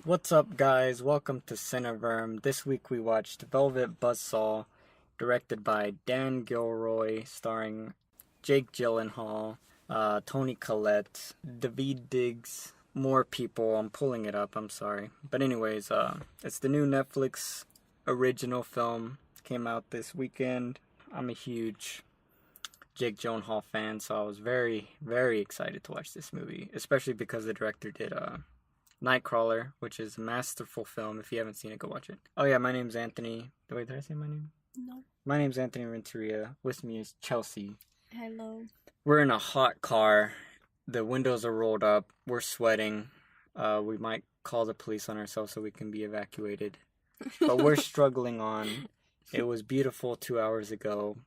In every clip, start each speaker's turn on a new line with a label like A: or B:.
A: What's up, guys? Welcome to Cineverm. This week we watched Velvet Buzzsaw, directed by Dan Gilroy, starring Jake Gyllenhaal, Toni Collette, Daveed Diggs, more people. I'm pulling it up, I'm sorry. But anyways, it's the new Netflix original film. Came out this weekend. I'm a huge Jake Gyllenhaal fan, so I was very, very excited to watch this movie, especially because the director did Nightcrawler, which is a masterful film. If you haven't seen it, go watch it. Oh yeah, my name's Anthony. Wait, did I say my name?
B: No.
A: My name's Anthony Renteria. With me is Chelsea.
B: Hello.
A: We're in a hot car. The windows are rolled up. We're sweating. We might call the police on ourselves so we can be evacuated. But we're struggling on. It was beautiful 2 hours ago.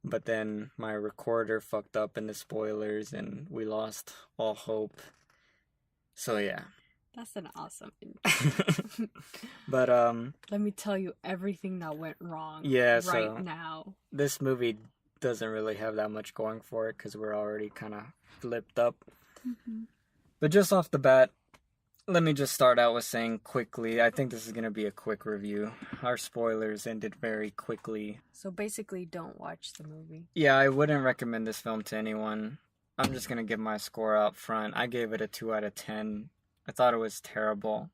A: But then my recorder fucked up in the spoilers and we lost all hope. So yeah.
B: That's an awesome intro.
A: But
B: let me tell you everything that went wrong now.
A: This movie doesn't really have that much going for it because we're already kind of flipped up. Mm-hmm. But just off the bat, let me just start out with saying quickly, I think this is going to be a quick review. Our spoilers ended very quickly.
B: So basically, don't watch the movie.
A: Yeah, I wouldn't recommend this film to anyone. I'm just going to give my score out front. I gave it a 2 out of 10. I thought it was terrible.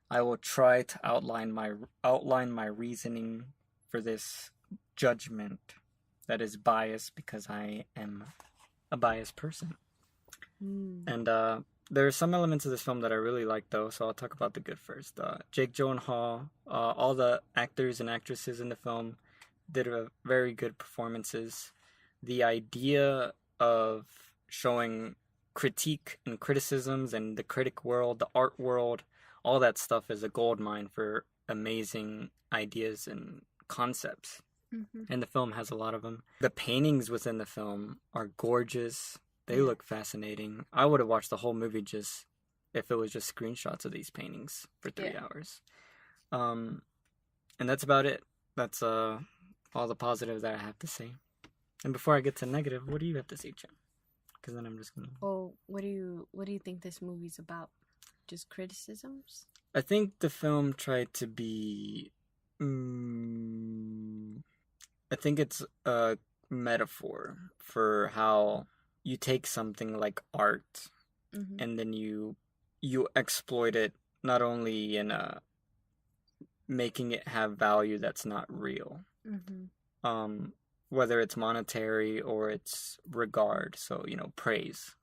A: I will try to outline my reasoning for this judgment that is biased because I am a biased person. And there are some elements of this film that I really like, though, so I'll talk about the good first. Jake Gyllenhaal, all the actors and actresses in the film did very good performances. The idea of showing critique and criticisms and the critic world, the art world, all that stuff is a goldmine for amazing ideas and concepts. Mm-hmm. And the film has a lot of them. The paintings within the film are gorgeous. They look fascinating. I would have watched the whole movie just if it was just screenshots of these paintings for 3 hours. And that's about it. That's all the positive that I have to say. And before I get to negative, what do you have to say, Jim? Because then I'm just gonna.
B: Oh, what do you think this movie's about? Just criticisms?
A: I think the film tried to be. I think it's a metaphor for how you take something like art, mm-hmm. and then you exploit it not only in making it have value that's not real. Mm-hmm. Whether it's monetary or it's regard, so, praise.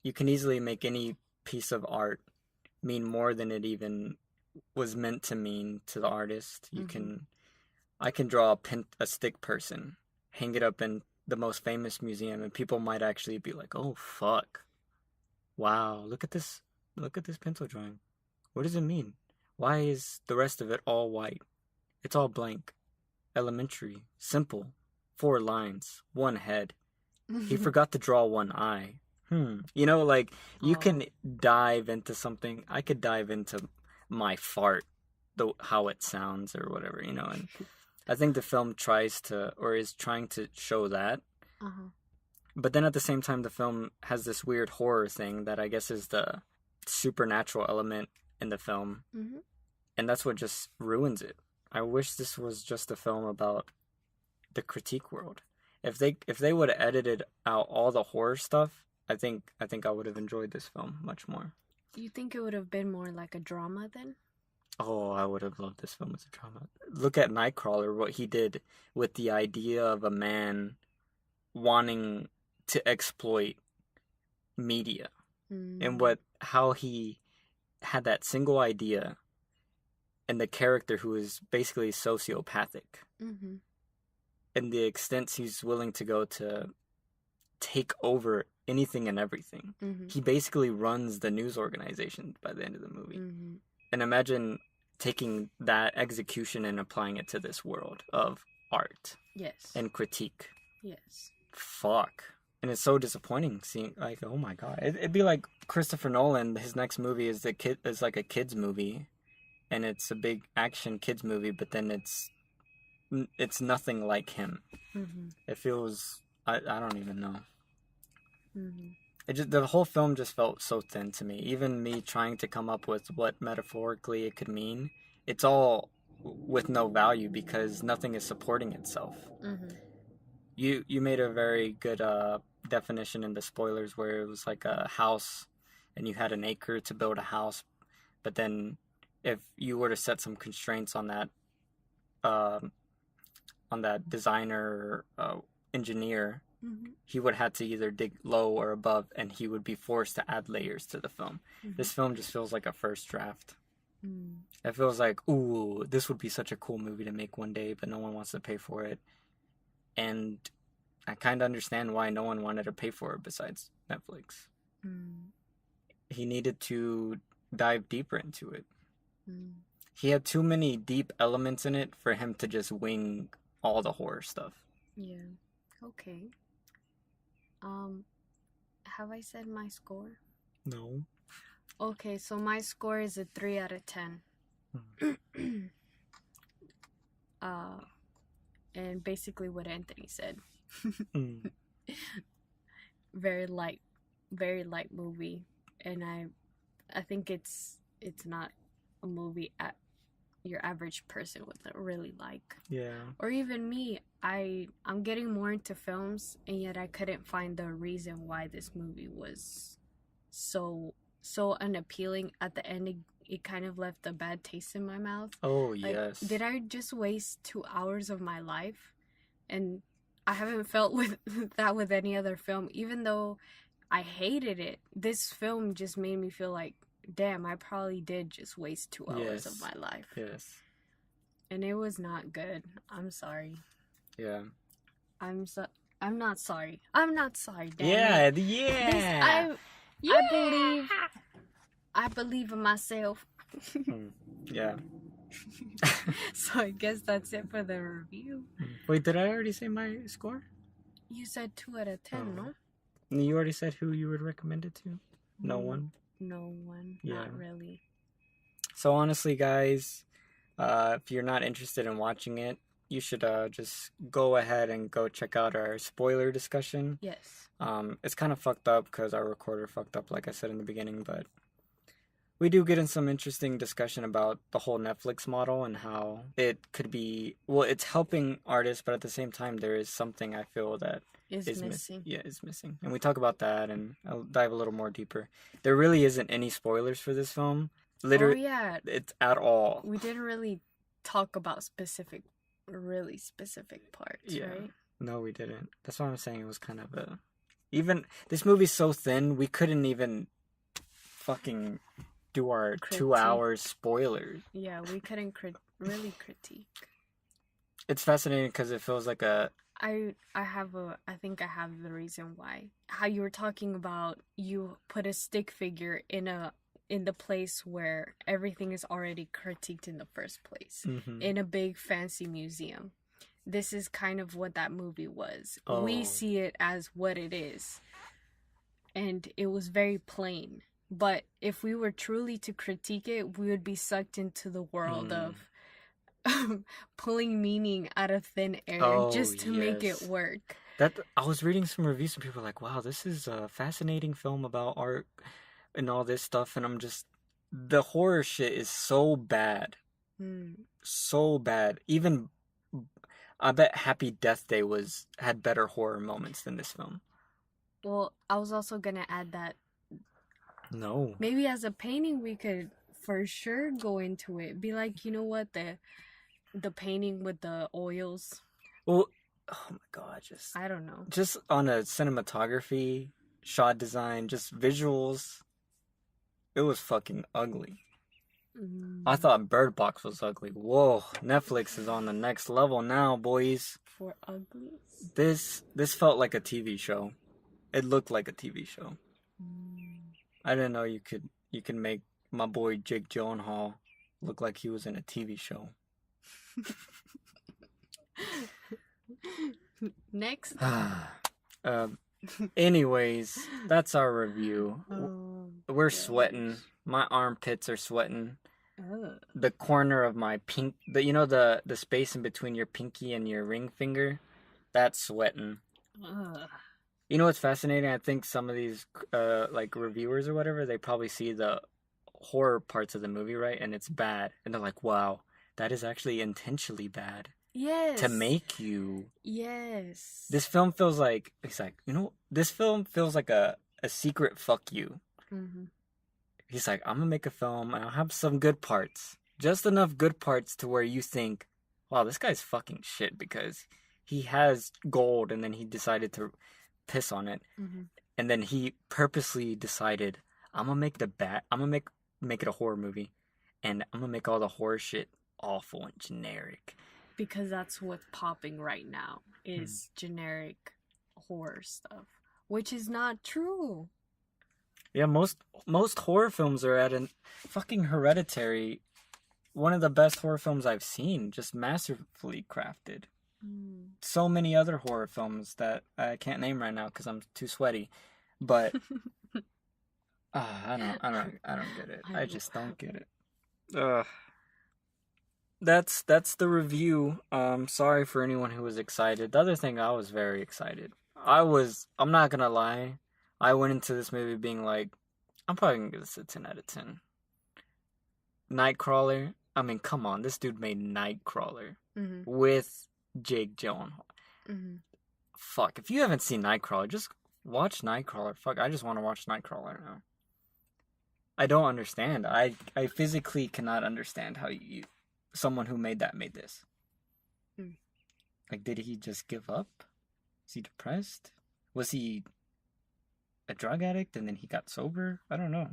A: You can easily make any piece of art mean more than it even was meant to mean to the artist. I can draw a stick person, hang it up in the most famous museum, and people might actually be like, oh, fuck. Wow, look at this pencil drawing. What does it mean? Why is the rest of it all white? It's all blank. Elementary. Simple. 4 lines, 1 head. He forgot to draw 1 eye. You can dive into something. I could dive into my fart, how it sounds or whatever, and I think the film is trying to show that. Uh-huh. But then at the same time, the film has this weird horror thing that I guess is the supernatural element in the film. Mm-hmm. And that's what just ruins it. I wish this was just a film about the critique world. If they would have edited out all the horror stuff, I think I would have enjoyed this film much more.
B: You think it would have been more like a drama then?
A: Oh, I would have loved this film as a drama. Look at Nightcrawler, what he did with the idea of a man wanting to exploit media, and how he had that single idea, and the character who is basically sociopathic. Mm-hmm. And the extent he's willing to go to take over anything and everything. Mm-hmm. He basically runs the news organization by the end of the movie. Mm-hmm. And imagine taking that execution and applying it to this world of art. Yes. And critique. Yes. Fuck. And it's so disappointing seeing, like, oh my god. It'd be like Christopher Nolan, his next movie is like a kid's movie. And it's a big action kids movie, but then it's nothing like him. Mm-hmm. It feels, I don't even know. Mm-hmm. The whole film just felt so thin to me. Even me trying to come up with what metaphorically it could mean, it's all with no value because nothing is supporting itself.
B: Mm-hmm.
A: You made a very good definition in the spoilers where it was like a house and you had an acre to build a house, but then if you were to set some constraints on that designer engineer,
B: Mm-hmm.
A: he would have to either dig low or above, and he would be forced to add layers to the film.
B: Mm-hmm.
A: This film just feels like a first draft.
B: Mm.
A: It feels like, ooh, this would be such a cool movie to make one day, but no one wants to pay for it. And I kind of understand why no one wanted to pay for it besides Netflix.
B: Mm.
A: He needed to dive deeper into it.
B: Mm.
A: He had too many deep elements in it for him to just wing all the horror stuff.
B: Yeah. Okay. Have I said my score?
A: No.
B: Okay, so my score is a 3 out of 10. And basically what Anthony said. Very light movie, and I think it's not a movie your average person would really like.
A: Yeah.
B: Or even me. I'm getting more into films, and yet I couldn't find the reason why this movie was so unappealing. At the end, it kind of left a bad taste in my mouth.
A: Oh,
B: Like,
A: yes.
B: did I just waste 2 hours of my life? And I haven't felt with that with any other film. Even though I hated it, this film just made me feel like, damn, I probably did just waste 2 hours of my life.
A: Yes.
B: And it was not good. I'm sorry.
A: Yeah.
B: I'm not sorry. I'm not sorry, Dan.
A: Yeah.
B: I believe in myself.
A: Yeah.
B: So I guess that's it for the review.
A: Wait, did I already say my score?
B: You said 2 out of 10, no?
A: You already said who you would recommend it to? No one?
B: No one.
A: Yeah.
B: Not really.
A: So honestly, guys, if you're not interested in watching it, you should just go ahead and go check out our spoiler discussion.
B: Yes.
A: It's kind of fucked up because our recorder fucked up, like I said in the beginning, but we do get in some interesting discussion about the whole Netflix model and how it could be, well, it's helping artists, but at the same time, there is something I feel that is missing. Yeah, is missing. And we talk about that, and I'll dive a little more deeper. There really isn't any spoilers for this film. Literally,
B: yeah.
A: It's at all.
B: We didn't really talk about really specific parts, right?
A: No, we didn't. That's why I'm saying it was kind of even, this movie's so thin, we couldn't even fucking do our 2 hours spoilers.
B: Yeah, we couldn't really critique.
A: It's fascinating because it feels like a...
B: I think I have the reason why. How you were talking about, you put a stick figure in the place where everything is already critiqued in the first place. Mm-hmm. In a big fancy museum. This is kind of what that movie was. Oh. We see it as what it is. And it was very plain. But if we were truly to critique it, we would be sucked into the world of pulling meaning out of thin air just to make it work.
A: I was reading some reviews and people were like, wow, this is a fascinating film about art and all this stuff. And I'm just, the horror shit is so bad. So bad. Even, I bet Happy Death Day had better horror moments than this film.
B: Well, I was also going to add that
A: no.
B: Maybe as a painting, we could for sure go into it. Be like, you know what, the painting with the oils.
A: Well, oh my god,
B: I don't know.
A: Just on a cinematography, shot design, just visuals, it was fucking ugly. I thought Bird Box was ugly. Whoa, Netflix is on the next level now, boys.
B: For uglies?
A: This felt like a TV show. It looked like a TV show. I didn't know you could make my boy Jake Gyllenhaal look like he was in a TV show.
B: Next.
A: Anyways, that's our review. We're sweating. My armpits are sweating. The corner of my the space in between your pinky and your ring finger, that's sweating. You know what's fascinating? I think some of these like reviewers or whatever, they probably see the horror parts of the movie, right? And it's bad. And they're like, wow, that is actually intentionally bad to
B: Yes.
A: make you.
B: Yes.
A: This film feels like, he's like, this film feels like a secret fuck you.
B: Mm-hmm.
A: He's like, I'm gonna make a film and I'll have some good parts. Just enough good parts to where you think, wow, this guy's fucking shit because he has gold and then he decided to piss on it.
B: Mm-hmm.
A: And then he purposely decided, I'm gonna make it a horror movie and I'm gonna make all the horror shit awful and generic.
B: Because that's what's popping right now is generic horror stuff, which is not true.
A: Yeah, most horror films are at an fucking Hereditary, one of the best horror films I've seen, just masterfully crafted. So many other horror films that I can't name right now because I'm too sweaty, but I don't get it. I just don't get it. That's the review. Sorry for anyone who was excited. The other thing, I was very excited. I'm not gonna lie. I went into this movie being like, I'm probably gonna give this a 10 out of 10. Nightcrawler. I mean, come on, this dude made Nightcrawler with Jake Gyllenhaal. Fuck, if you haven't seen Nightcrawler, just watch Nightcrawler. Fuck, I just want to watch Nightcrawler now. I don't understand. I physically cannot understand how someone who made this. Like, did he just give up? Is he depressed? Was he a drug addict and then he got sober? I don't know.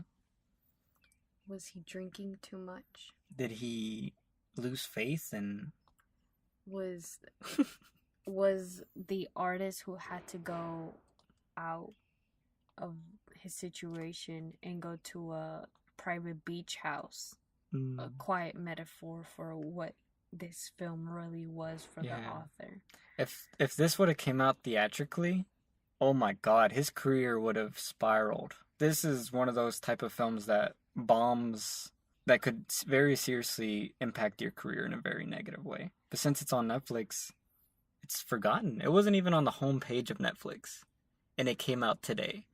B: Was he drinking too much?
A: Did he lose faith and
B: was the artist who had to go out of his situation and go to a private beach house a quiet metaphor for what this film really was for the author?
A: If this would have came out theatrically, oh my god, his career would have spiraled. This is one of those type of films that bombs that could very seriously impact your career in a very negative way. But since it's on Netflix, it's forgotten. It wasn't even on the homepage of Netflix. And it came out today.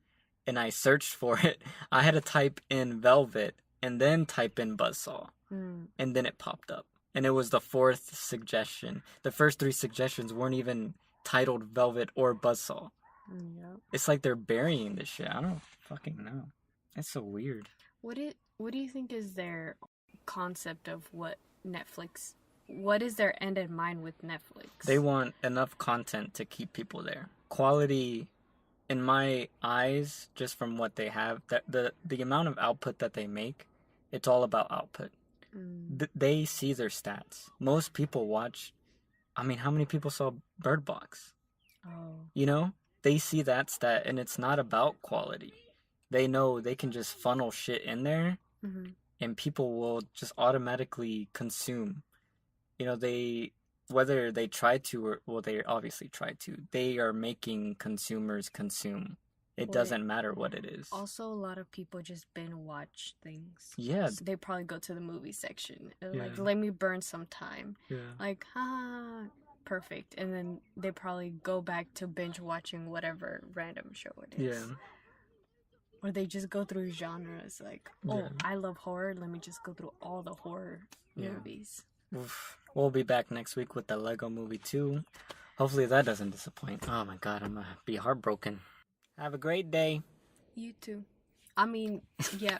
A: And I searched for it. I had to type in Velvet and then type in Buzzsaw. And then it popped up. And it was the fourth suggestion. The first three suggestions weren't even titled Velvet or Buzzsaw.
B: Yep.
A: It's like they're burying this shit. I don't fucking know. It's so weird.
B: What do you think is their concept of what is their end in mind with Netflix?
A: They want enough content to keep people there. Quality, in my eyes, just from what they have, the amount of output that they make, it's all about output. They see their stats. Most people watch, I mean, how many people saw Bird Box?
B: Oh.
A: You know? They see that stat, and it's not about quality. They know they can just funnel shit in there, and people will just automatically consume. You know, whether they try to or, well, they obviously try to, they are making consumers consume. It doesn't matter what it is.
B: Also, a lot of people just binge watch things.
A: Yeah.
B: So they probably go to the movie section. Like, let me burn some time. Yeah. Like, perfect. And then they probably go back to binge watching whatever random show it is. Yeah. Or they just go through genres. Like, I love horror. Let me just go through all the horror movies.
A: Oof. We'll be back next week with the Lego Movie 2. Hopefully that doesn't disappoint. Oh my god, I'm gonna be heartbroken. Have a great day.
B: You too. I mean, yeah.